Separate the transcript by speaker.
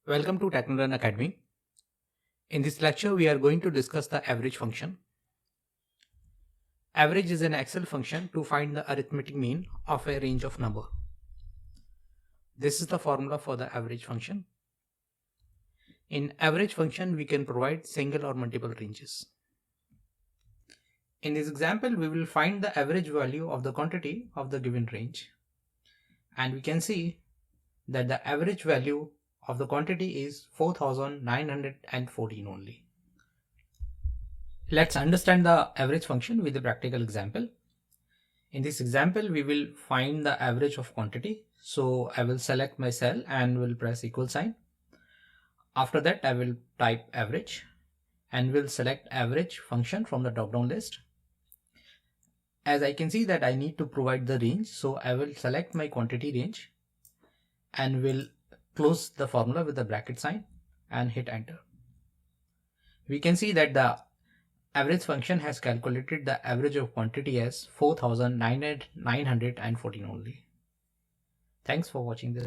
Speaker 1: Welcome to Technolearn Academy. In this lecture, we are going to discuss the average function. Average is an Excel function to find the arithmetic mean of a range of number. This is the formula for the average function. In average function, we can provide single or multiple ranges. In this example, we will find the average value of the quantity of the given range. And we can see that the average value of the quantity is 4914 only. Let's understand the average function with a practical example. In this example, we will find the average of quantity. So I will select my cell and will press equal sign. After that, I will type average and will select average function from the drop-down list. As I can see that I need to provide the range, so I will select my quantity range and will close the formula with the bracket sign and hit enter. We can see that the average function has calculated the average of quantity as 4914 only. Thanks for watching this.